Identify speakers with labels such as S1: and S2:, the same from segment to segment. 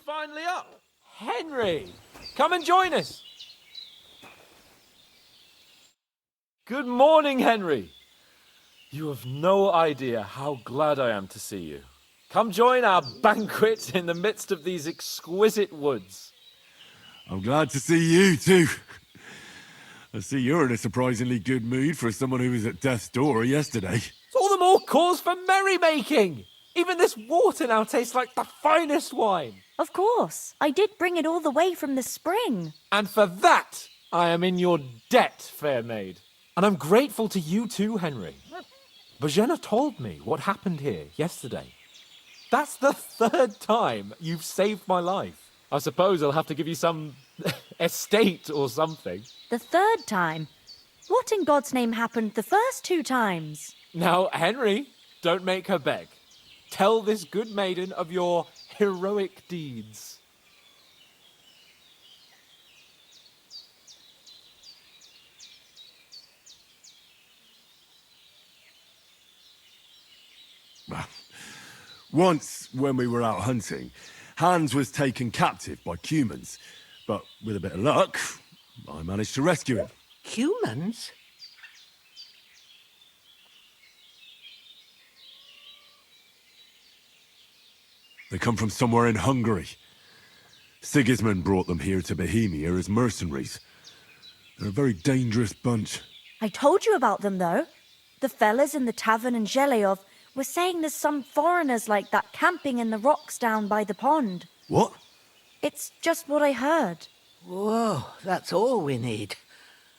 S1: finally up. Henry, come and join us. Good morning, Henry. You have no idea how glad I am to see you. Come join our banquet in the midst of these exquisite woods.
S2: I'm glad to see you, too. I see you're in a surprisingly good mood for someone who was at death's door yesterday.
S1: It's all the more cause for merrymaking. Even this water now tastes like the finest wine.
S3: Of course. I did bring it all the way from the spring.
S1: And for that, I am in your debt, fair maid. And I'm grateful to you too, Henry. Bohemia told me what happened here yesterday. That's the third time you've saved my life. I suppose I'll have to give you some estate or something.
S3: The third time? What in God's name happened the first 2 times?
S1: Now, Henry, don't make her beg. Tell this good maiden of your heroic deeds.
S2: Once, when we were out hunting, Hans was taken captive by humans. But with a bit of luck, I managed to rescue him.
S4: Humans?
S2: They come from somewhere in Hungary. Sigismund brought them here to Bohemia as mercenaries. They're a very dangerous bunch.
S3: I told you about them, though. The fellas in the tavern in Zheleov were saying there's some foreigners like that camping in the rocks down by the pond.
S2: What?
S3: It's just what I heard.
S4: Whoa, that's all we need.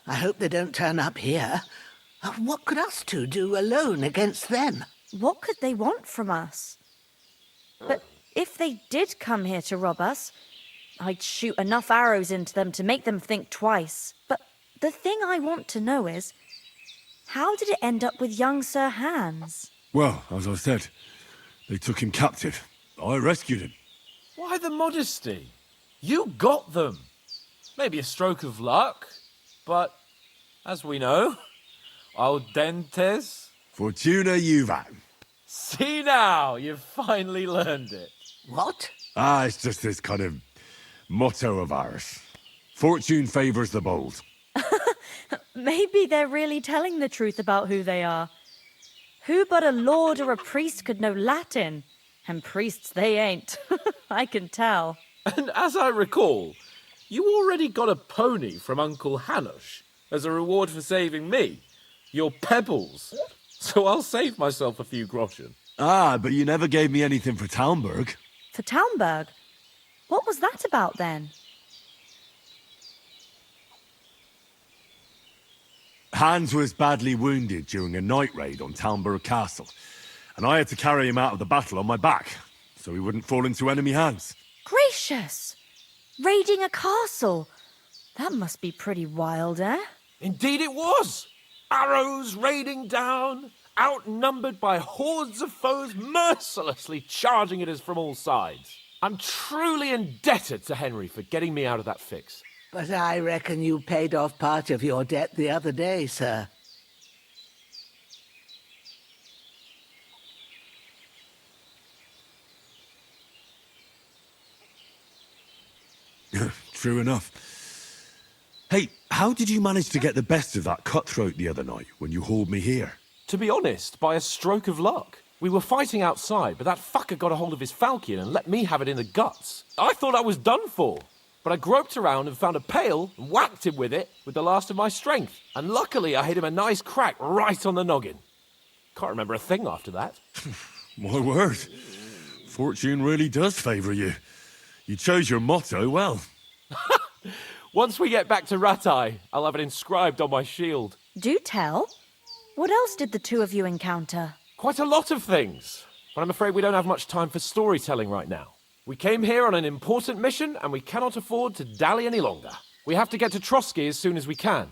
S4: I hope they don't turn up here. What could us two do alone against them?
S3: What could they want from us? But if they did come here to rob us, I'd shoot enough arrows into them to make them think twice. But the thing I want to know is, how did it end up with young Sir Hans?
S2: Well, as I said, they took him captive. I rescued him.
S1: Why the modesty? You got them. Maybe a stroke of luck, but as we know, al dentes.
S2: Fortuna juvat.
S1: See now, you've finally learned it.
S4: What?
S2: It's just this kind of motto of ours. Fortune favors the bold.
S3: Maybe they're really telling the truth about who they are. Who but a lord or a priest could know Latin? And priests they ain't. I can tell.
S1: And as I recall, you already got a pony from Uncle Hanush as a reward for saving me. Your pebbles. So I'll save myself a few groschen.
S2: But you never gave me anything for Talmberg.
S3: For Talmberg? What was that about then?
S2: Hans was badly wounded during a night raid on Talmberg Castle, and I had to carry him out of the battle on my back, so he wouldn't fall into enemy hands.
S3: Gracious! Raiding a castle? That must be pretty wild, eh?
S1: Indeed it was. Arrows raining down, outnumbered by hordes of foes mercilessly charging at us from all sides. I'm truly indebted to Henry for getting me out of that fix.
S4: But I reckon you paid off part of your debt the other day, sir.
S2: True enough. Hey, how did you manage to get the best of that cutthroat the other night when you hauled me here?
S1: To be honest, by a stroke of luck. We were fighting outside, but that fucker got a hold of his falchion and let me have it in the guts. I thought I was done for. But I groped around and found a pail and whacked him with it with the last of my strength. And luckily I hit him a nice crack right on the noggin. Can't remember a thing after that.
S2: My word. Fortune really does favour you. You chose your motto well.
S1: Once we get back to Ratai, I'll have it inscribed on my shield.
S3: Do tell. What else did the two of you encounter?
S1: Quite a lot of things. But I'm afraid we don't have much time for storytelling right now. We came here on an important mission, and we cannot afford to dally any longer. We have to get to Trotsky as soon as we can.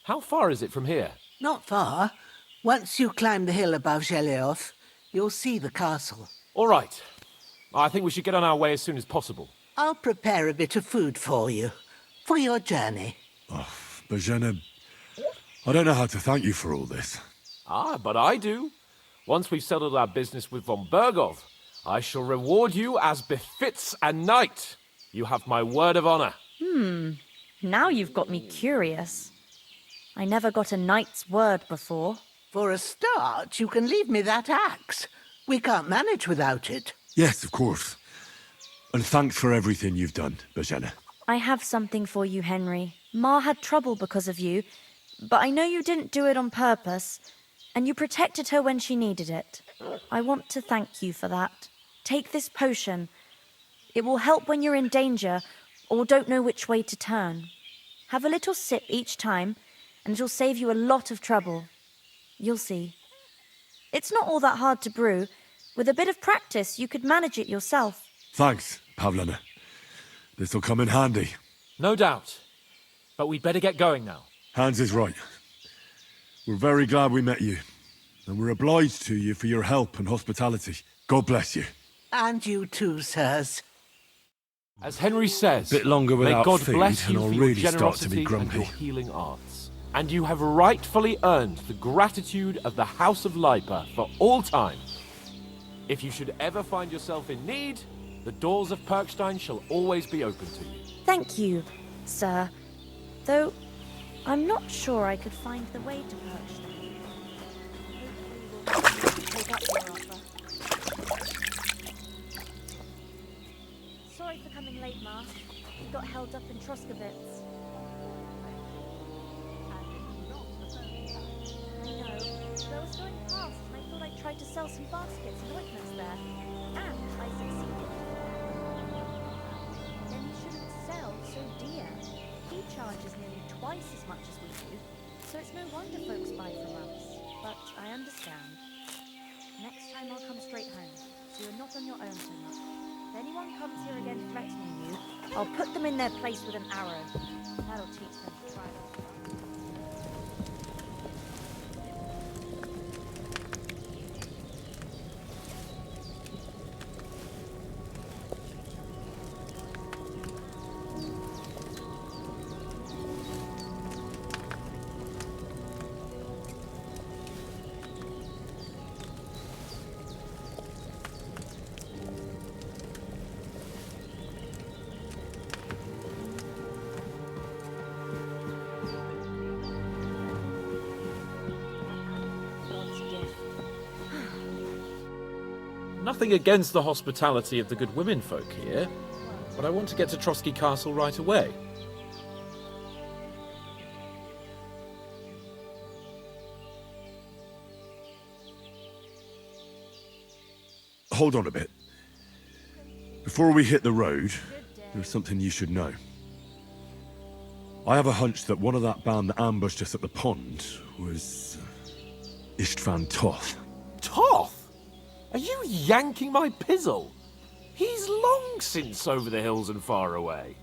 S1: How far is it from here?
S4: Not far. Once you climb the hill above Zheleov, you'll see the castle.
S1: All right. I think we should get on our way as soon as possible.
S4: I'll prepare a bit of food for you, for your journey.
S2: Bohemia, I don't know how to thank you for all this.
S1: But I do. Once we've settled our business with von Bergov, I shall reward you as befits a knight. You have my word of honor.
S3: Now you've got me curious. I never got a knight's word before.
S4: For a start, you can leave me that axe. We can't manage without it.
S2: Yes, of course. And thanks for everything you've done, Bohemia.
S3: I have something for you, Henry. Ma had trouble because of you, but I know you didn't do it on purpose, and you protected her when she needed it. I want to thank you for that. Take this potion. It will help when you're in danger or don't know which way to turn. Have a little sip each time, and it'll save you a lot of trouble. You'll see. It's not all that hard to brew. With a bit of practice, you could manage it yourself.
S2: Thanks, Pavlana. This'll come in handy.
S1: No doubt. But we'd better get going now.
S2: Hans is right. We're very glad we met you. And we're obliged to you for your help and hospitality. God bless you.
S4: And you too, sirs.
S1: As Henry says,
S2: Bit longer
S1: may
S2: without
S1: God
S2: food
S1: bless
S2: and
S1: you
S2: I'll
S1: for your
S2: really start to be
S1: generosity and
S2: grumpy.
S1: your healing arts. And you have rightfully earned the gratitude of the House of Lipa for all time. If you should ever find yourself in need, the doors of Perkstein shall always be open to you.
S3: Thank you, sir. Though, I'm not sure I could find the way to Perkstein. Hopefully we'll take up your offer. Sorry for coming late, Ma. We got held up in Troskowitz. I know. But I was going past and I thought I'd try to sell some baskets and ointments there. And I succeeded. Then he shouldn't sell so dear. He charges nearly twice as much as we do, so it's no wonder folks buy from us. But I understand. Next time I'll come straight home, so you're not on your own so much. If anyone comes here again threatening you, I'll put them in their place with an arrow. That'll teach them to try it. God's gift.
S1: Nothing against the hospitality of the good women folk here, but I want to get to Trotsky Castle right away.
S2: Hold on a bit. Before we hit the road, there's something you should know. I have a hunch that one of that band that ambushed us at the pond was Istvan Toth.
S1: Toth? Are you yanking my pizzle? He's long since over the hills and far away.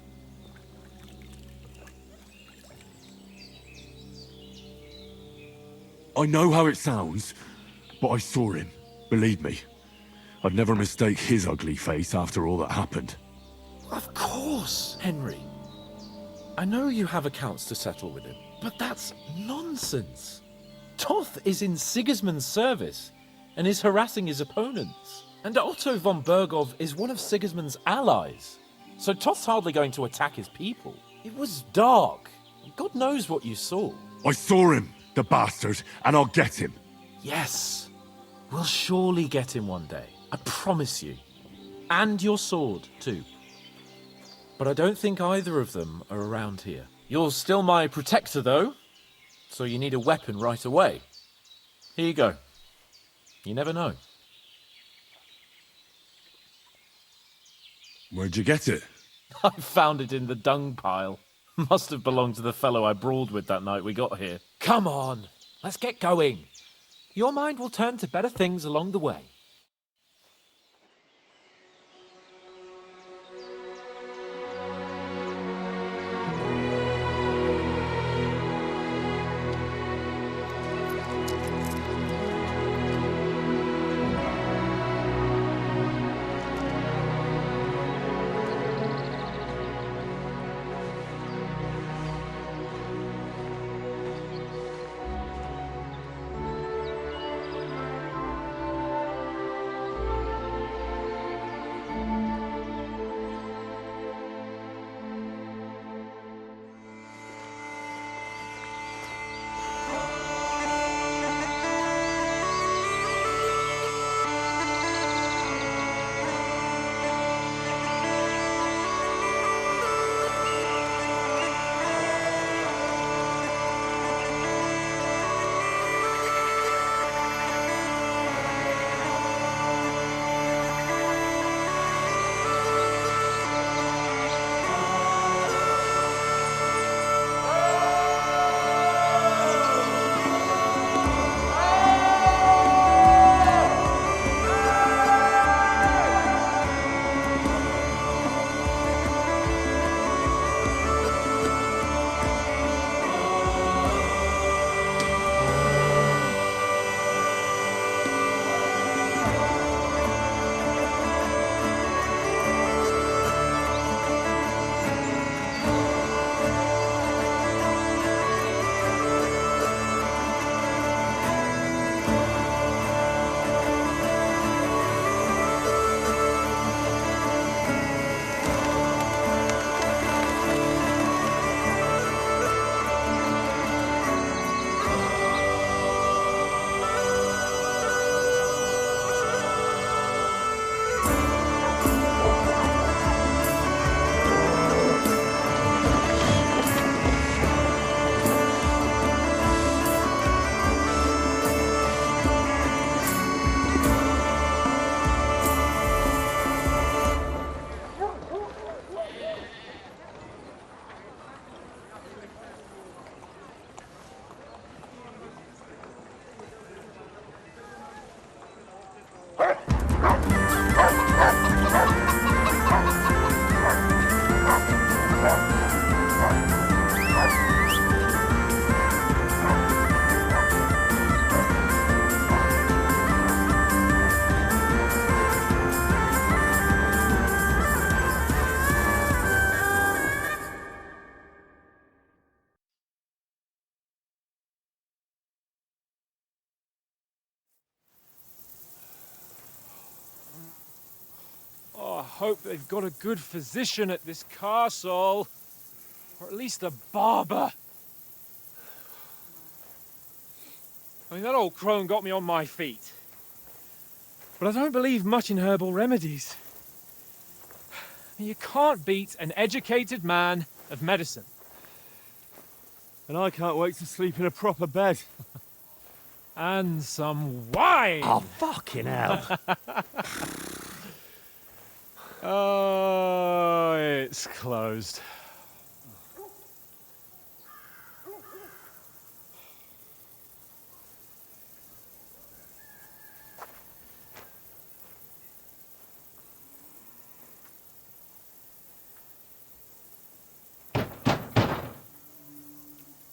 S2: I know how it sounds, but I saw him. Believe me. I'd never mistake his ugly face after all that happened.
S1: Of course, Henry. I know you have accounts to settle with him, but that's nonsense. Toth is in Sigismund's service and is harassing his opponents. And Otto von Bergov is one of Sigismund's allies. So Toth's hardly going to attack his people. It was dark. God knows what you saw.
S2: I saw him, the bastard, and I'll get him.
S1: Yes, we'll surely get him one day. I promise you. And your sword, too. But I don't think either of them are around here. You're still my protector, though, so you need a weapon right away. Here you go. You never know.
S2: Where'd you get it?
S1: I found it in the dung pile. Must have belonged to the fellow I brawled with that night we got here. Come on, let's get going. Your mind will turn to better things along the way.
S5: hope they've got a good physician at this castle. Or at least a barber. I mean, that old crone got me on my feet. But I don't believe much in herbal remedies. You can't beat an educated man of medicine.
S6: And I can't wait to sleep in a proper bed.
S5: And some wine!
S6: Oh, fucking hell.
S5: Oh, it's closed.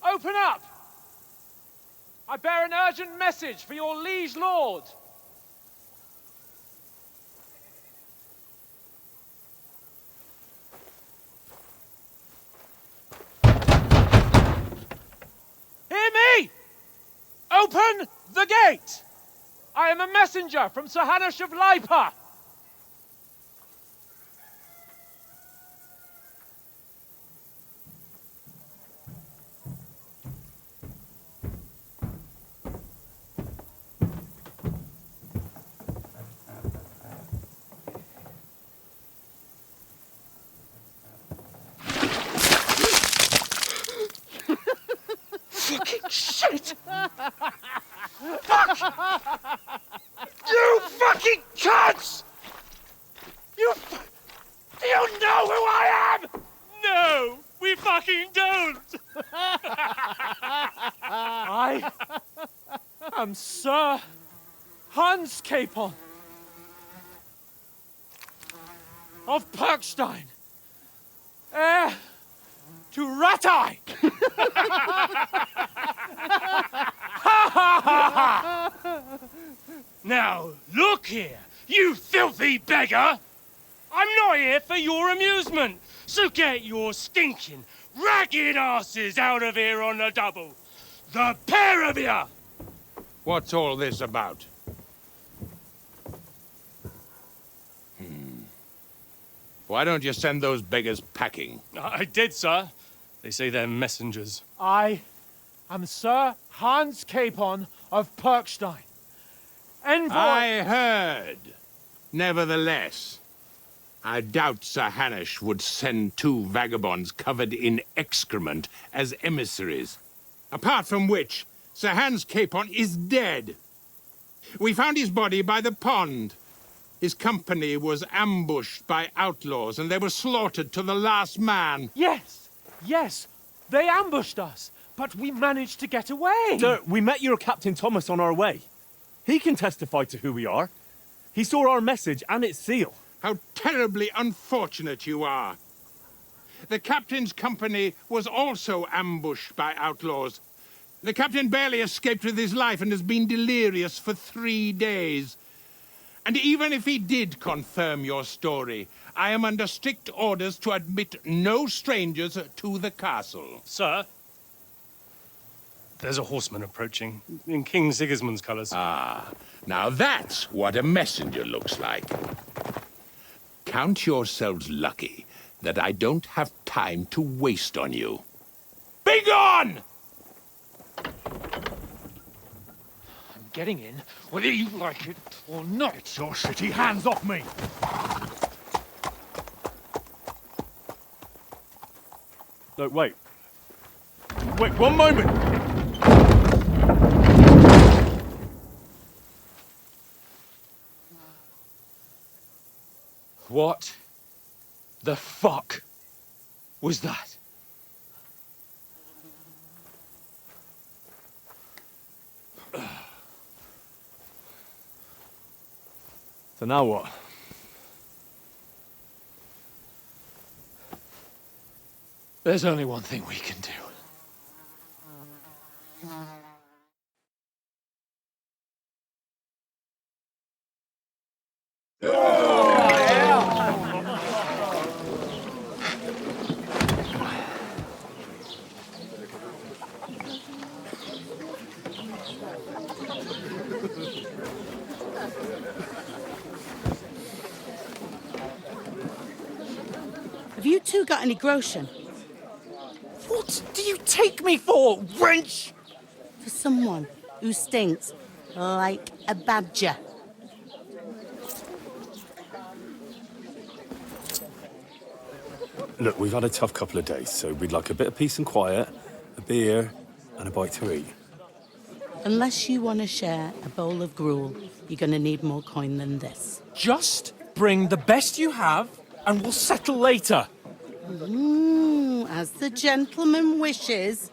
S5: Open up! I bear an urgent message for your liege lord. Hear me! Open the gate! I am a messenger from Sir Hanush of Lipa. Fucking shit! Fuck! You fucking cunts! Do you know who I am? No, we fucking don't! I am Sir Hans Capon of Perkstein, heir to Ratai! Now, look here, you filthy beggar! I'm not here for your amusement, so get your stinking, ragged asses out of here on the double. The pair of you!
S7: What's all this about? Why don't you send those beggars packing?
S5: I did, sir. They say they're messengers. I am Sir Hans Capon of Perkstein. Envoy...
S7: I heard. Nevertheless, I doubt Sir Hanush would send two vagabonds covered in excrement as emissaries. Apart from which, Sir Hans Capon is dead. We found his body by the pond. His company was ambushed by outlaws, and they were slaughtered to the last man.
S5: Yes, yes, they ambushed us, but we managed to get away.
S6: Sir, we met your Captain Thomas on our way. He can testify to who we are. He saw our message and its seal.
S7: How terribly unfortunate you are. The captain's company was also ambushed by outlaws. The captain barely escaped with his life and has been delirious for 3 days. And even if he did confirm your story, I am under strict orders to admit no strangers to the castle.
S5: Sir, there's a horseman approaching in King Sigismund's colours.
S7: Ah, now that's what a messenger looks like. Count yourselves lucky that I don't have time to waste on you. Be gone!
S5: I'm getting in, whether you like it or not.
S6: Your shitty hands off me! No, wait. Wait, one moment!
S5: What the fuck was that?
S6: So now what?
S5: There's only one thing we can do.
S8: two got any groschen?
S5: What do you take me for, wench?
S8: For someone who stinks like a badger.
S6: Look, we've had a tough couple of days, so we'd like a bit of peace and quiet, a beer, and a bite to eat.
S8: Unless you want to share a bowl of gruel, you're going to need more coin than this.
S5: Just bring the best you have, and we'll settle later.
S8: As the gentleman wishes.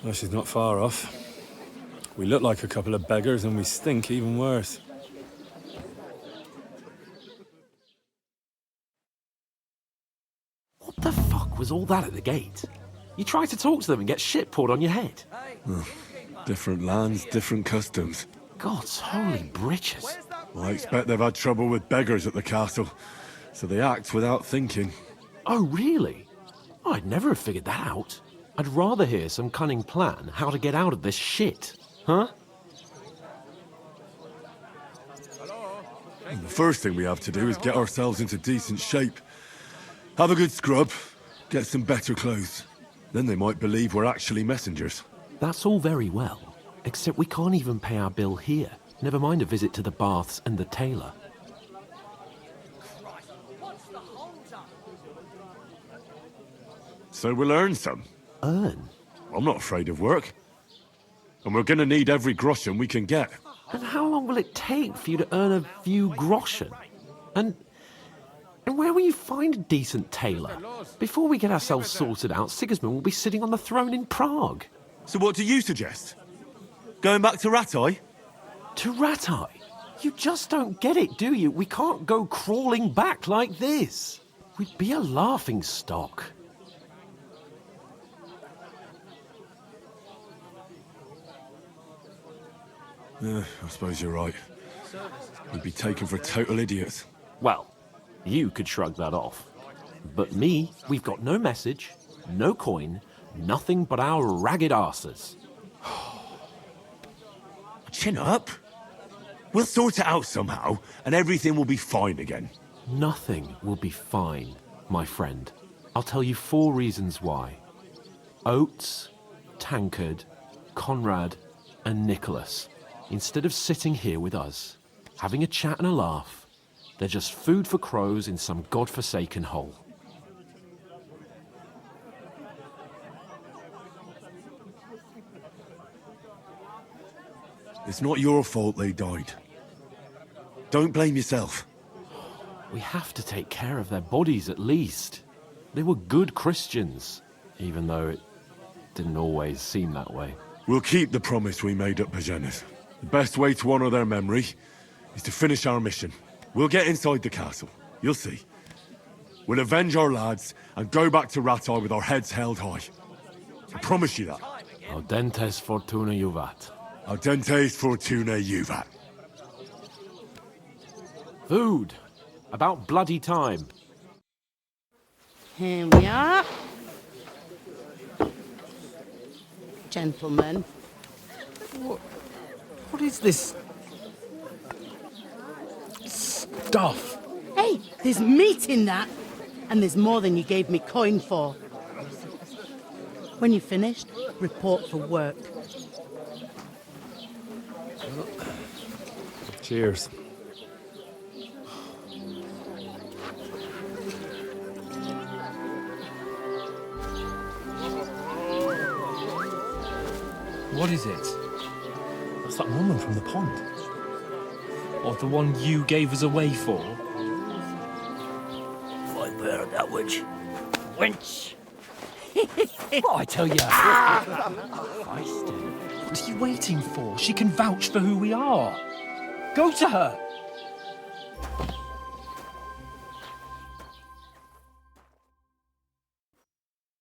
S6: Well, she's not far off. We look like a couple of beggars, and we stink even worse.
S1: What the fuck was all that at the gate? You try to talk to them and get shit poured on your head.
S2: Different lands, different customs.
S1: God's holy britches.
S2: I expect they've had trouble with beggars at the castle, so they act without thinking.
S1: Oh, really? I'd never have figured that out. I'd rather hear some cunning plan how to get out of this shit. Huh?
S2: And the first thing we have to do is get ourselves into decent shape. Have a good scrub, get some better clothes. Then they might believe we're actually messengers.
S1: That's all very well, except we can't even pay our bill here. Never mind a visit to the baths and the tailor.
S2: So we'll earn some.
S1: Earn?
S2: I'm not afraid of work. And we're gonna need every groschen we can get.
S1: And how long will it take for you to earn a few groschen? And where will you find a decent tailor? Before we get ourselves sorted out, Sigismund will be sitting on the throne in Prague.
S2: So what do you suggest? Going back to Ratai?
S1: To Ratai? You just don't get it, do you? We can't go crawling back like this. We'd be a laughing stock.
S2: Yeah, I suppose you're right. We'd be taken for total idiots.
S1: Well, you could shrug that off. But me, we've got no message, no coin, nothing but our ragged arses.
S2: Chin up. We'll sort it out somehow, and everything will be fine again.
S1: Nothing will be fine, my friend. I'll tell you 4 reasons why. Oates, Tankard, Conrad, and Nicholas. Instead of sitting here with us, having a chat and a laugh, they're just food for crows in some godforsaken hole.
S2: It's not your fault they died. Don't blame yourself.
S1: We have to take care of their bodies at least. They were good Christians, even though it didn't always seem that way.
S2: We'll keep the promise we made at Bajenis. The best way to honor their memory is to finish our mission. We'll get inside the castle. You'll see. We'll avenge our lads and go back to Ratai with our heads held high. I promise you that.
S1: Audentes fortuna juvat.
S2: Audentes fortuna juvat.
S1: Food. About bloody time.
S8: Here we are. Gentlemen.
S5: What is this stuff?
S8: Hey, there's meat in that. And there's more than you gave me coin for. When you're finished, report for work.
S6: Cheers.
S5: What is it?
S6: That's that woman from the pond.
S5: Or the one you gave us away for?
S9: I bear that witch.
S5: Wench! What I tell you? What are you waiting for? She can vouch for who we are. Go to her.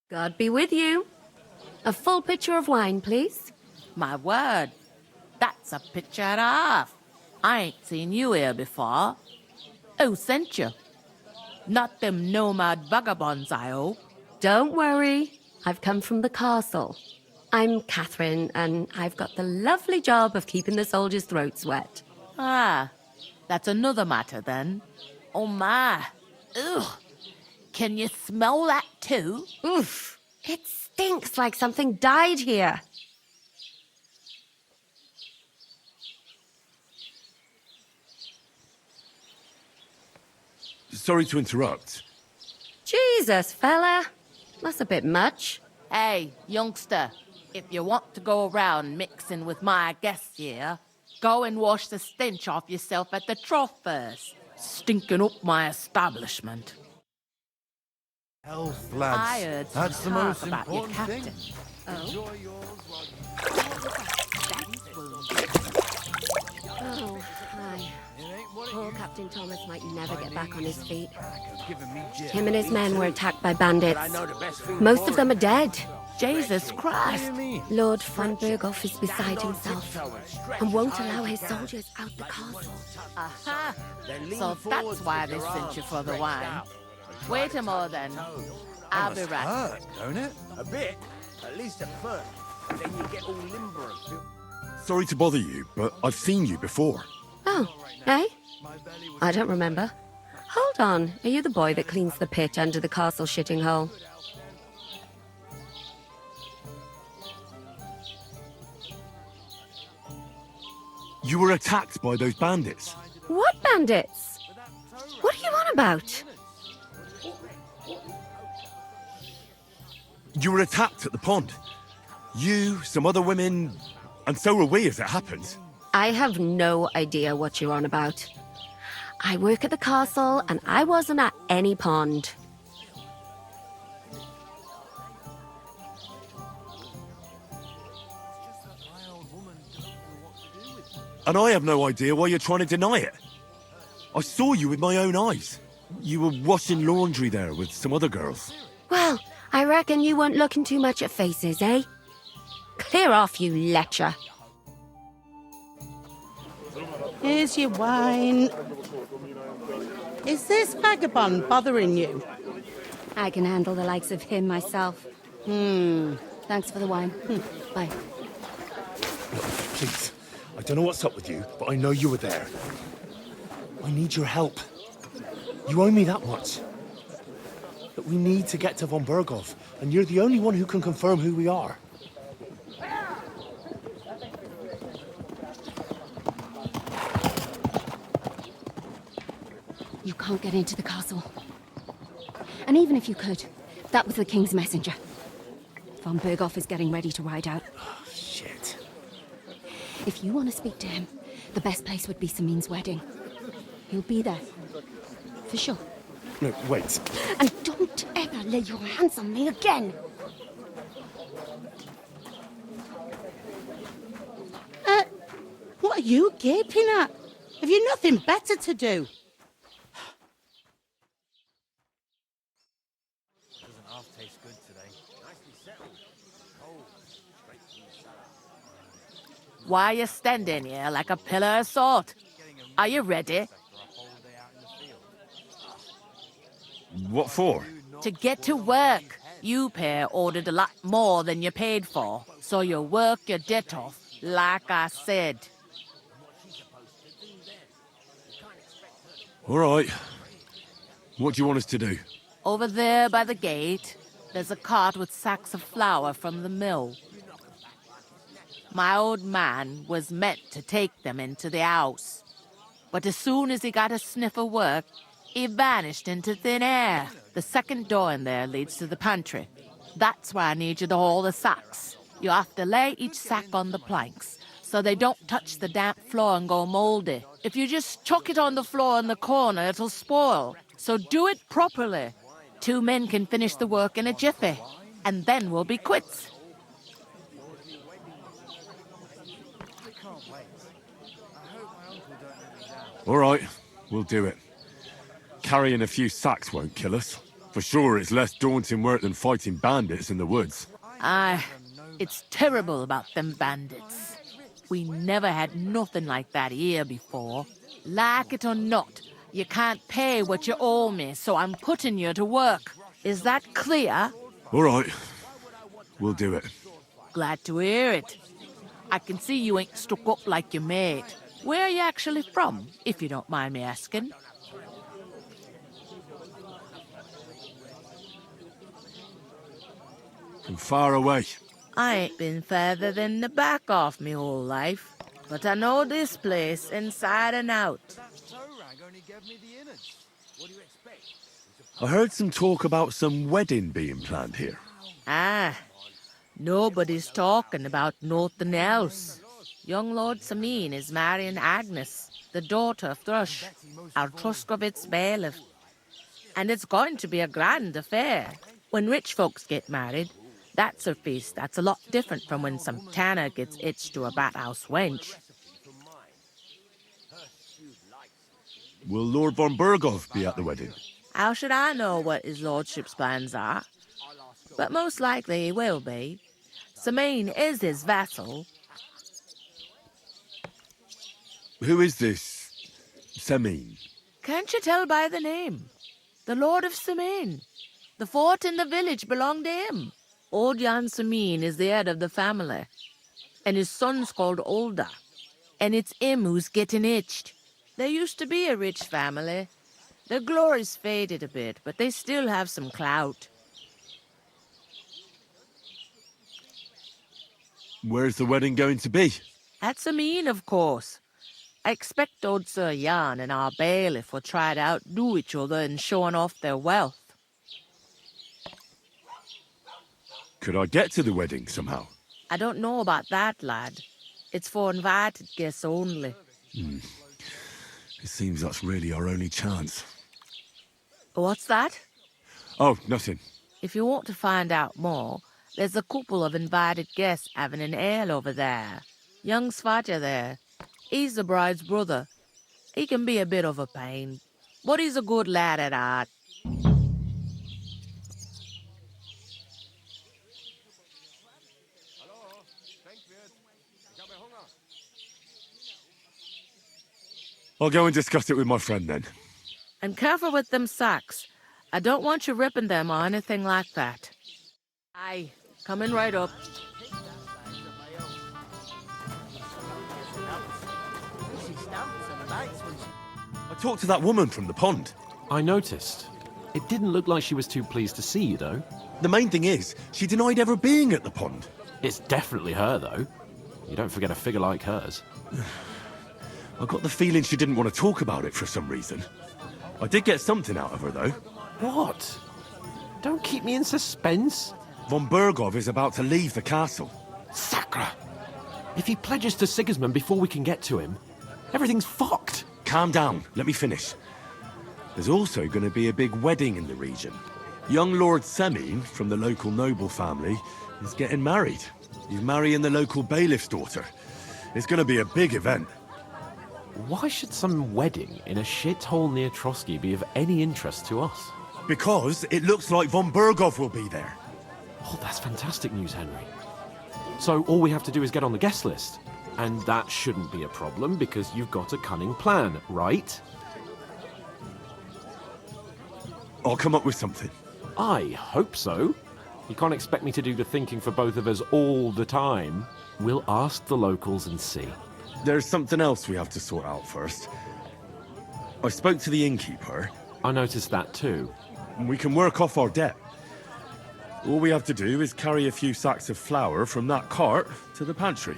S10: God be with you. A full pitcher of wine, please.
S11: My word, that's a picture and a half. I ain't seen you here before. Who sent you? Not them nomad vagabonds, I hope.
S10: Don't worry. I've come from the castle. I'm Catherine, and I've got the lovely job of keeping the soldiers' throats wet.
S11: Ah, that's another matter then. Oh my. Ugh. Can you smell that too?
S10: Oof. It stinks like something died here.
S2: Sorry to interrupt.
S10: Jesus, fella. That's a bit much.
S11: Hey, youngster, if you want to go around mixing with my guests here, go and wash the stench off yourself at the trough first. Stinking up my establishment.
S9: Health,
S11: I
S9: lads.
S11: heard some
S9: That's the
S11: talk
S9: most
S11: about your
S9: important
S11: captain.
S9: thing.
S10: Oh? Oh, hi. Poor Captain Thomas might never get back on his feet. Him and his men were attacked by bandits. Most of them are dead.
S11: Jesus Christ.
S10: Lord von Berghoff is beside himself and won't allow his soldiers out the castle.
S11: Aha. So that's why they sent you for the wine. Wait a moment then. I'll be right.
S9: Hurt, don't it?
S12: A bit. At least at first. Then you get all limber and feel...
S2: Sorry to bother you, but I've seen you before.
S10: Oh, eh? I don't remember. Hold on, are you the boy that cleans the pit under the castle shitting hole?
S2: You were attacked by those bandits.
S10: What bandits? What are you on about?
S2: You were attacked at the pond. You, some other women, and so were we as it happens.
S10: I have no idea what you're on about. I work at the castle and I wasn't at any pond.
S2: And I have no idea why you're trying to deny it. I saw you with my own eyes. You were washing laundry there with some other girls.
S10: Well, I reckon you weren't looking too much at faces, eh? Clear off, you lecher.
S8: Here's your wine. Is this vagabond bothering you?
S10: I can handle the likes of him myself. Thanks for the wine. Bye.
S6: Please, I don't know what's up with you, but I know you were there. I need your help. You owe me that much. But we need to get to von Berghoff, and you're the only one who can confirm who we are.
S10: You can't get into the castle. And even if you could, that was the King's messenger. Von Berghoff is getting ready to ride out.
S6: Oh, shit.
S10: If you want to speak to him, the best place would be Samin's wedding. He'll be there. For sure.
S6: No, wait.
S10: And don't ever lay your hands on me again!
S8: What are you gaping at? Have you nothing better to do?
S11: Why are you standing here like a pillar of salt? Are you ready?
S2: What for?
S11: To get to work. You pair ordered a lot more than you paid for, so you work your debt off, like I said.
S2: All right. What do you want us to do?
S11: Over there by the gate, there's a cart with sacks of flour from the mill. My old man was meant to take them into the house. But as soon as he got a sniff of work, he vanished into thin air. The second door in there leads to the pantry. That's where I need you to haul the sacks. You have to lay each sack on the planks, so they don't touch the damp floor and go moldy. If you just chuck it on the floor in the corner, it'll spoil. So do it properly. 2 men can finish the work in a jiffy, and then we'll be quits.
S2: All right, we'll do it. Carrying a few sacks won't kill us. For sure, it's less daunting work than fighting bandits in the woods.
S11: Aye, it's terrible about them bandits. We never had nothing like that here before. Like it or not, you can't pay what you owe me, so I'm putting you to work. Is that clear?
S2: All right, we'll do it.
S11: Glad to hear it. I can see you ain't stuck up like your mate. Where are you actually from, if you don't mind me asking?
S2: From far away.
S11: I ain't been further than the back off me whole life, but I know this place inside and out.
S2: I heard some talk about some wedding being planned here.
S11: Ah, nobody's talking about nothing else. Young Lord Samin is marrying Agnes, the daughter of Thrush, our Truskovitz bailiff. And it's going to be a grand affair. When rich folks get married, that's a feast that's a lot different from when some tanner gets hitched to a bat-house wench.
S2: Will Lord von Berghoff be at the wedding?
S11: How should I know what his lordship's plans are? But most likely he will be. Samin is his vassal.
S2: Who is this Samin?
S11: Can't you tell by the name? The Lord of Samin. The fort and the village belong to him. Old Jan Samin is the head of the family, and his son's called Olda. And it's him who's getting itched. There used to be a rich family. Their glory's faded a bit, but they still have some clout.
S2: Where's the wedding going to be?
S11: At Samin, of course. I expect old Sir Jan and our bailiff will try to outdo each other in showing off their wealth.
S2: Could I get to the wedding somehow?
S11: I don't know about that, lad. It's for invited guests only.
S2: It seems that's really our only chance.
S11: What's that?
S2: Oh, nothing.
S11: If you want to find out more, there's a couple of invited guests having an ale over there. Young Svaja there. He's the bride's brother. He can be a bit of a pain, but he's a good lad at heart.
S2: I'll go and discuss it with my friend then.
S11: And careful with them sacks. I don't want you ripping them or anything like that. Aye, coming right up.
S2: I talked to that woman from the pond.
S1: I noticed. It didn't look like she was too pleased to see you, though.
S2: The main thing is, she denied ever being at the pond.
S1: It's definitely her, though. You don't forget a figure like hers.
S2: I got the feeling she didn't want to talk about it for some reason. I did get something out of her, though.
S1: What? Don't keep me in suspense.
S2: Von Berghoff is about to leave the castle.
S1: Sacra! If he pledges to Sigismund before we can get to him, everything's fucked.
S2: Calm down, let me finish. There's also going to be a big wedding in the region. Young Lord Semin, from the local noble family, is getting married. He's marrying the local bailiff's daughter. It's going to be a big event.
S1: Why should some wedding in a shithole near Trotsky be of any interest to us?
S2: Because it looks like von Berghoff will be there.
S1: Oh, that's fantastic news, Henry. So all we have to do is get on the guest list. And that shouldn't be a problem because you've got a cunning plan, right?
S2: I'll come up with something.
S1: I hope so. You can't expect me to do the thinking for both of us all the time. We'll ask the locals and see.
S2: There's something else we have to sort out first. I spoke to the innkeeper.
S1: I noticed that too.
S2: And we can work off our debt. All we have to do is carry a few sacks of flour from that cart to the pantry.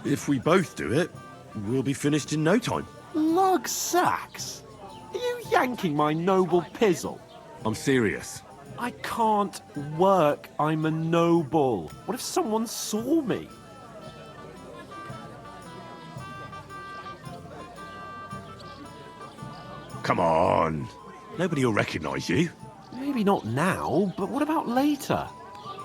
S2: If we both do it, we'll be finished in no time.
S1: Lug sacks? Are you yanking my noble pizzle?
S2: I'm serious.
S1: I can't work. I'm a noble. What if someone saw me?
S2: Come on. Nobody will recognize you.
S1: Maybe not now, but what about later?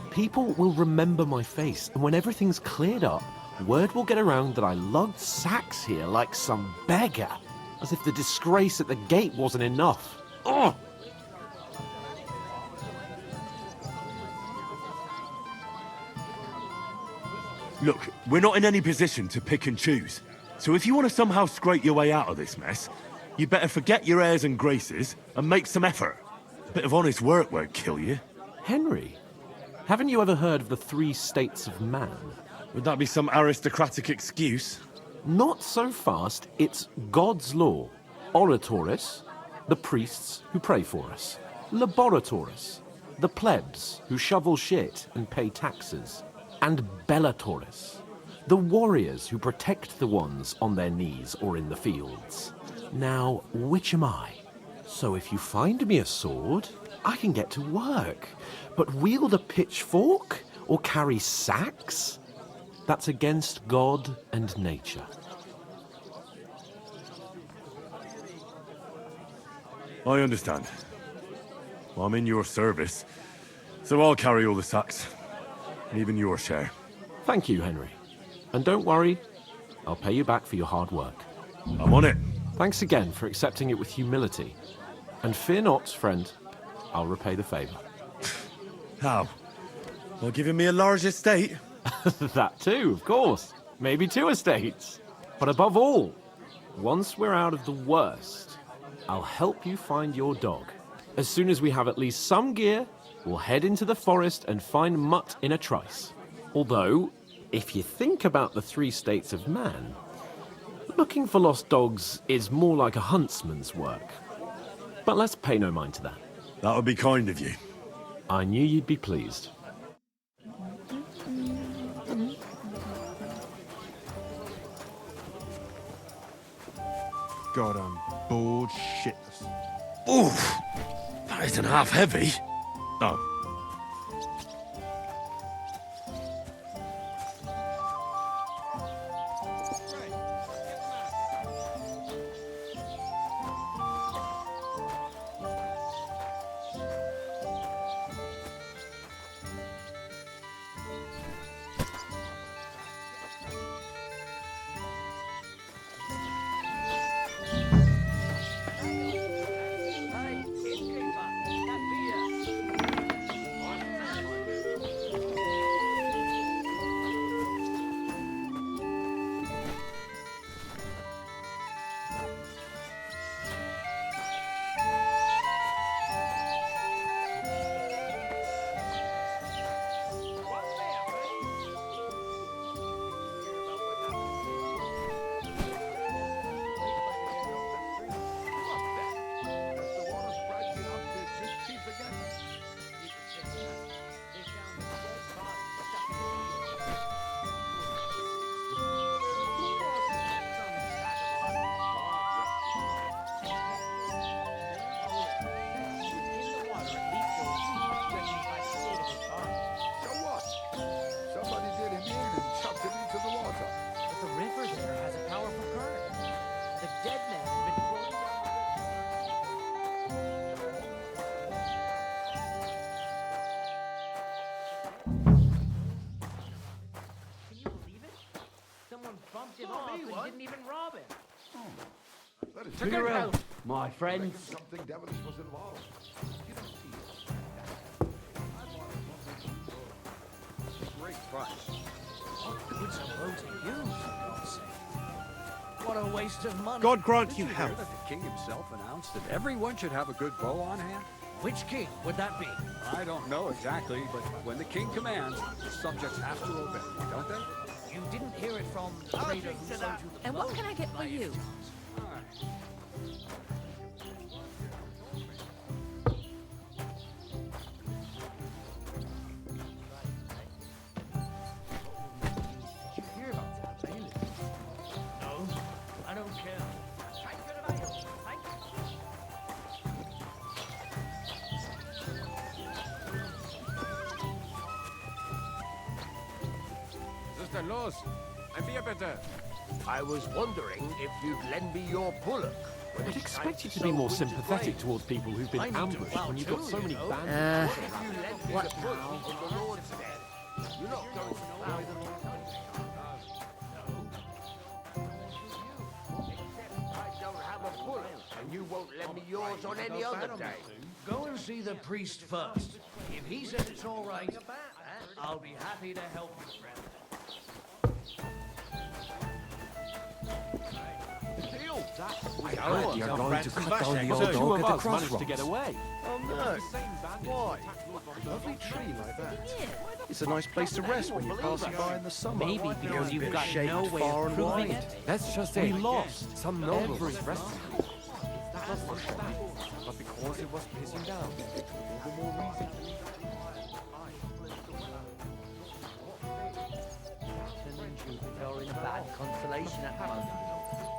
S1: People will remember my face, and when everything's cleared up, word will get around that I lugged sacks here like some beggar. As if the disgrace at the gate wasn't enough. Ugh!
S2: Look, we're not in any position to pick and choose. So if you want to somehow scrape your way out of this mess, you better forget your airs and graces and make some effort. A bit of honest work won't kill you.
S1: Henry, haven't you ever heard of the 3 states of man?
S2: Would that be some aristocratic excuse?
S1: Not so fast. It's God's law. Oratoris, the priests who pray for us. Laboratoris, the plebs who shovel shit and pay taxes, and Bellatores, the warriors who protect the ones on their knees or in the fields. Now, which am I? So if you find me a sword, I can get to work. But wield a pitchfork or carry sacks? That's against God and nature.
S2: I understand. I'm in your service, so I'll carry all the sacks. Even your share.
S1: Thank you, Henry. And don't worry, I'll pay you back for your hard work.
S2: I'm on it.
S1: Thanks again for accepting it with humility. And fear not, friend, I'll repay the favor.
S2: How? By giving me a large estate?
S1: That too, of course. Maybe 2 estates. But above all, once we're out of the worst, I'll help you find your dog. As soon as we have at least some gear, we'll head into the forest and find Mutt in a trice. Although, if you think about the 3 states of man, looking for lost dogs is more like a huntsman's work. But let's pay no mind to that.
S2: That would be kind of you.
S1: I knew you'd be pleased.
S9: God, I'm bored shitless.
S2: Oof! That isn't half heavy. Oh.
S12: Check it out, my friends. Something devilish was involved. Great price. What good's a bow to use, for God's sake? What a waste of money.
S6: God grant you health.
S12: That the king himself announced that everyone should have a good bow on hand? Which king would that be? I don't know exactly, but when the king commands, the subjects have to obey, don't they? You didn't hear it from the trader who sold you the
S11: And what can I get for you?
S12: I was wondering if you'd lend me your bullock.
S1: I'd expect you to be more sympathetic towards people who've been ambushed when you've got so many bandits.
S11: What now?
S12: You're not going to allow them I don't have a bullock, and you won't lend me yours on any other day. Go and see the priest first. If he says it's all right, I'll be happy to help you, friend.
S1: I heard you're going to cut down the old dog at the crossroads. To get away.
S6: Oh no! Why? A lovely tree like that. It's a nice place to rest when you're passing by in the summer.
S13: Maybe because you've got
S6: shaped
S13: no way
S6: far
S13: of
S6: and
S13: proving
S6: wide.
S13: it.
S1: Let's just say we lost some nobles resting. But because it was pissing down, all the more reason.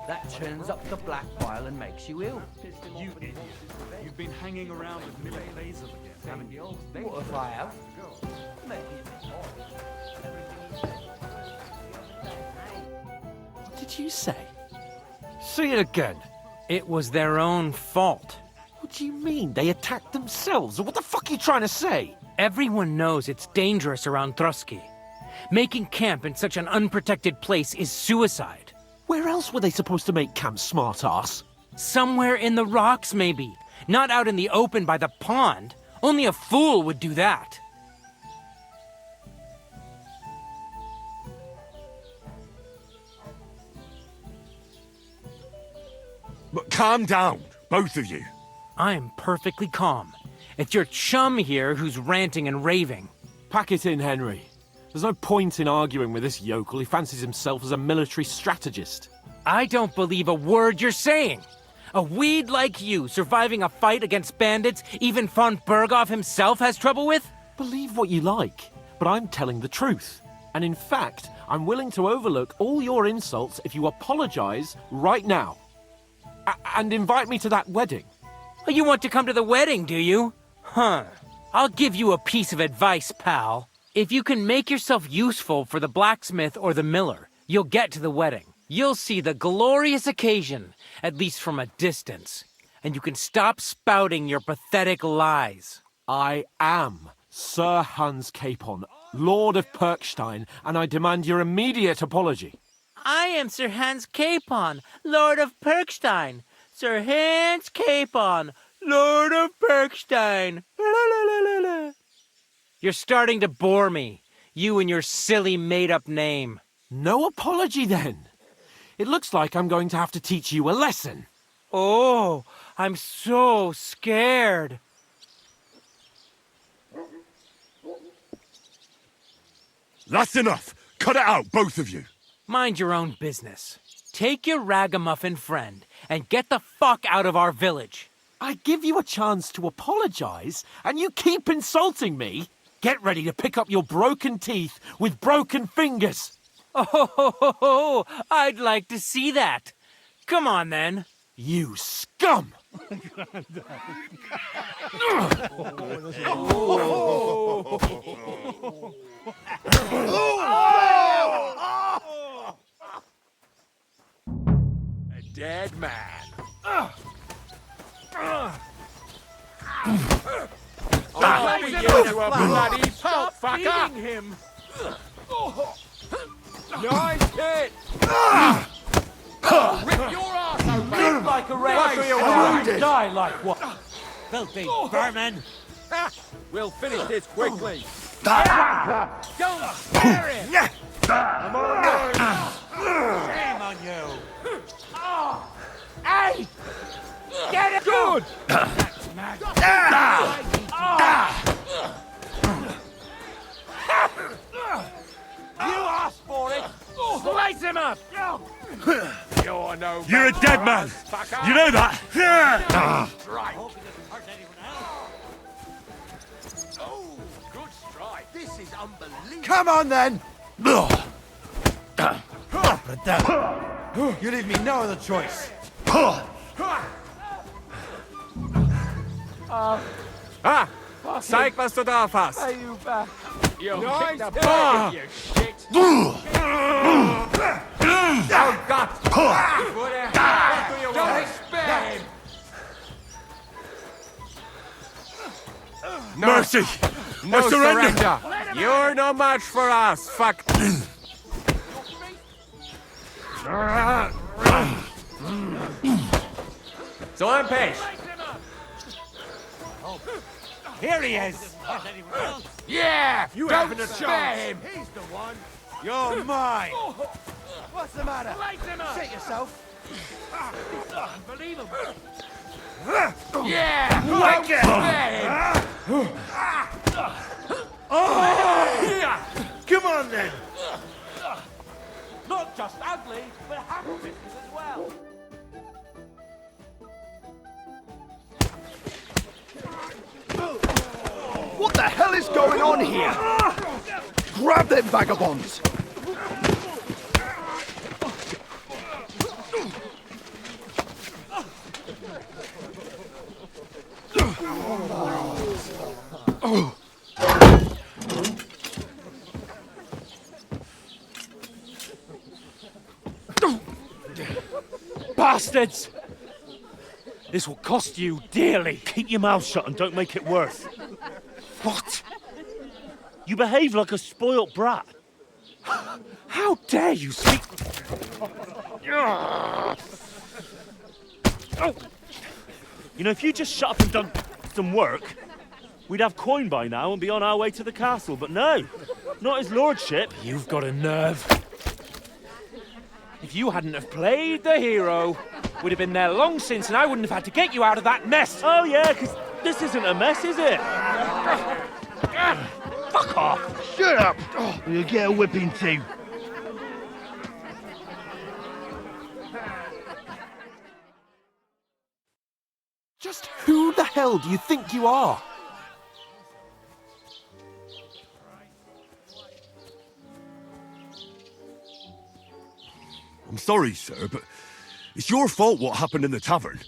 S12: That turns up the black bile and makes you ill.
S13: You idiot. You've been hanging around with Millie Basil again, haven't you?
S12: What if I have?
S1: What did you say?
S5: See it again. It was their own fault.
S1: What do you mean? They attacked themselves? What the fuck are you trying to say?
S5: Everyone knows it's dangerous around Trusky. Making camp in such an unprotected place is suicide.
S1: Where else were they supposed to make camp, smart-ass?
S5: Somewhere in the rocks, maybe. Not out in the open by the pond. Only a fool would do that.
S2: But calm down, both of you.
S5: I'm perfectly calm. It's your chum here who's ranting and raving.
S1: Pack it in, Henry. There's no point in arguing with this yokel. He fancies himself as a military strategist.
S5: I don't believe a word you're saying. A weed like you surviving a fight against bandits even von Berghoff himself has trouble with?
S1: Believe what you like, but I'm telling the truth. And in fact, I'm willing to overlook all your insults if you apologize right now. And invite me to that wedding.
S5: Oh, you want to come to the wedding, do you? Huh. I'll give you a piece of advice, pal. If you can make yourself useful for the blacksmith or the miller, you'll get to the wedding. You'll see the glorious occasion, at least from a distance. And you can stop spouting your pathetic lies.
S1: I am Sir Hans Capon, Lord of Perkstein, and I demand your immediate apology.
S11: I am Sir Hans Capon, Lord of Perkstein. Sir Hans Capon, Lord of Perkstein.
S5: You're starting to bore me, you and your silly made-up name.
S1: No apology, then. It looks like I'm going to have to teach you a lesson.
S5: Oh, I'm so scared.
S2: That's enough. Cut it out, both of you.
S5: Mind your own business. Take your ragamuffin friend and get the fuck out of our village.
S1: I give you a chance to apologize, and you keep insulting me. Get ready to pick up your broken teeth with broken fingers.
S5: Oh, I'd like to see that. Come on, then.
S1: You scum!
S7: A dead man. I'll beat you to a bloody pulp, fucker!
S5: him.
S7: Nice hit! Rip your ass open!
S1: Like a rat.
S7: What do you want?
S1: Die like what?
S5: Filthy vermin.
S7: We'll finish this quickly.
S5: Don't scare him. Shame on you. Hey! Get it!
S7: Good!
S5: You asked for it. Slice him up.
S7: You're no
S2: You're a dead man.
S7: fucker.
S2: You know that?
S7: Strike. Oh, good strike. This is unbelievable.
S9: Come on then! You leave me no other choice.
S7: Zeig, was du drauf hast. You nice picked a bargain, you shit. Oh, God. What do you want? Spare him.
S2: Mercy!
S7: No
S2: I surrender!
S7: You're no match for us, fuck. So I'm Page.
S5: Here he is.
S7: Yeah!
S9: You
S7: don't
S9: haven't a
S7: spare
S9: chance.
S7: him!
S9: He's the one. You're mine. What's the matter? Shake yourself.
S5: Unbelievable.
S7: Yeah! Don't spare him!
S9: Come on then.
S1: Not just ugly, but happy business as well.
S9: What the hell is going on here? Grab them vagabonds.
S5: Bastards! This will cost you dearly.
S6: Keep your mouth shut and don't make it worse.
S5: What?
S6: You behave like a spoilt brat.
S5: How dare you speak...
S6: You know, if you just shut up and done some work, we'd have coin by now and be on our way to the castle. But no, not his lordship.
S5: You've got a nerve. If you hadn't have played the hero, we'd have been there long since and I wouldn't have had to get you out of that mess.
S6: Oh yeah, because this isn't a mess, is it?
S5: Fuck off!
S9: Shut up! Or you'll get a whipping too.
S1: Just who the hell do you think you are?
S2: I'm sorry, sir, but it's your fault what happened in the tavern.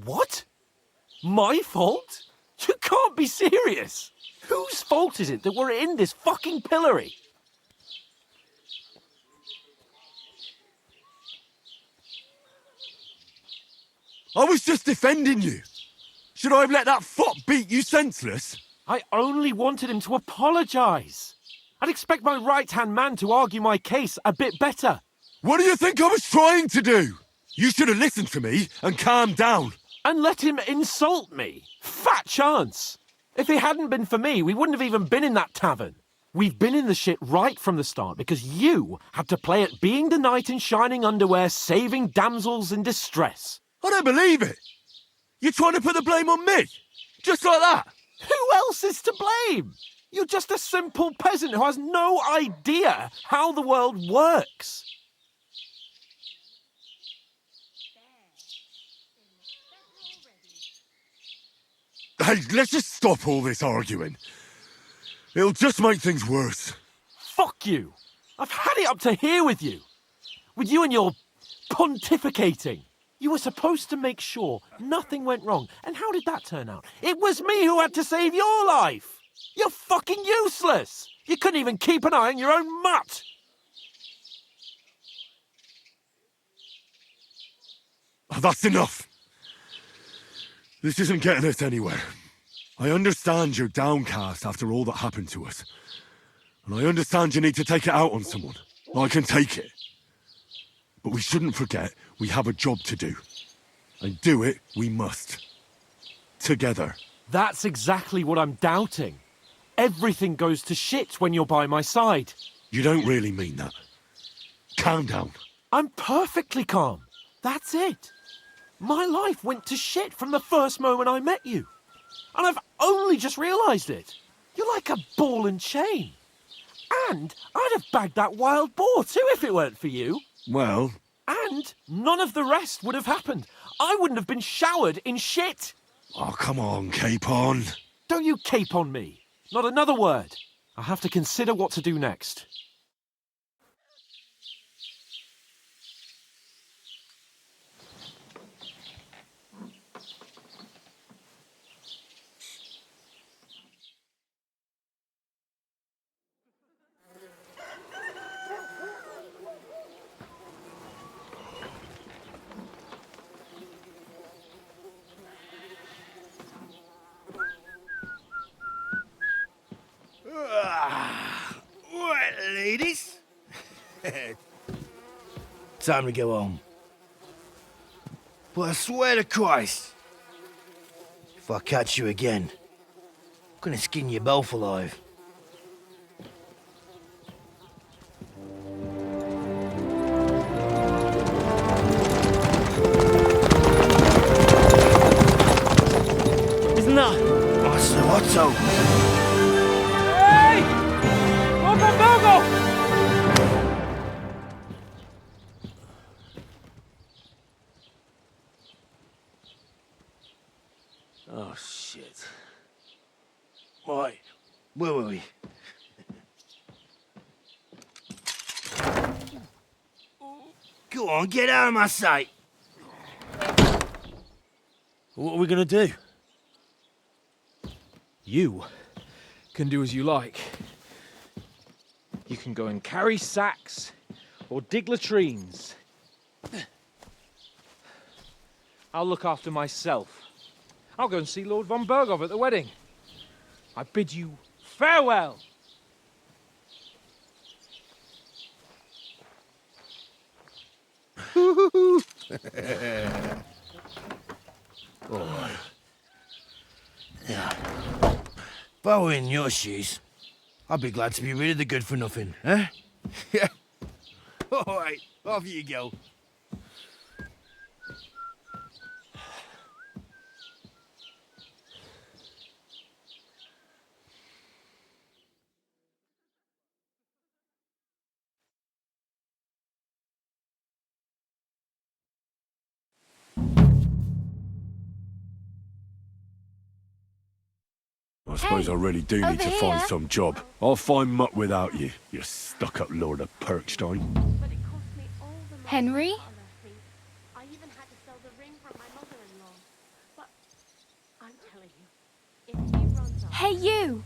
S1: What? My fault? You can't be serious. Whose fault is it that we're in this fucking pillory?
S2: I was just defending you. Should I have let that fop beat you senseless?
S1: I only wanted him to apologise. I'd expect my right-hand man to argue my case a bit better.
S2: What do you think I was trying to do? You should have listened to me and calmed down.
S1: And let him insult me. Fat chance. If it hadn't been for me, we wouldn't have even been in that tavern. We've been in the shit right from the start because you had to play at being the knight in shining underwear, saving damsels in distress.
S2: I don't believe it. You're trying to put the blame on me? Just like that?
S1: Who else is to blame? You're just a simple peasant who has no idea how the world works.
S2: Hey, let's just stop all this arguing. It'll just make things worse.
S1: Fuck you. I've had it up to here with you. With you and your pontificating. You were supposed to make sure nothing went wrong. And how did that turn out? It was me who had to save your life. You're fucking useless. You couldn't even keep an eye on your own mutt.
S2: Oh, that's enough. This isn't getting us anywhere. I understand you're downcast after all that happened to us. And I understand you need to take it out on someone. I can take it. But we shouldn't forget we have a job to do. And do it we must. Together.
S1: That's exactly what I'm doubting. Everything goes to shit when you're by my side.
S2: You don't really mean that. Calm down.
S1: I'm perfectly calm. That's it. My life went to shit from the first moment I met you. And I've only just realised it. You're like a ball and chain. And I'd have bagged that wild boar too if it weren't for you.
S2: Well...
S1: And none of the rest would have happened. I wouldn't have been showered in shit.
S2: Oh, come on, Capon.
S1: Don't you cape on me. Not another word. I have to consider what to do next.
S9: Right, ladies. Time to go home. But I swear to Christ, if I catch you again, I'm gonna skin you both alive.
S6: Isn't that?
S9: Master Otto!
S5: Hey! Go!
S9: Oh, shit. Right, where were we? Go on, get out of my sight!
S6: What are we gonna do?
S1: You can do as you like. You can go and carry sacks or dig latrines. I'll look after myself. I'll go and see Lord von Berghoff at the wedding. I bid you farewell.
S9: Alright. Yeah. If I were in your shoes, I'd be glad to be rid of the good for nothing, eh? Yeah. Alright, off you go.
S2: I suppose I really do need to find some job. I'll find muck without you, you stuck-up Lord of Perkstein.
S14: Henry?
S10: I even had to sell the ring from my mother-in-law. But I'm telling you, if he runs off,
S14: Hey, you!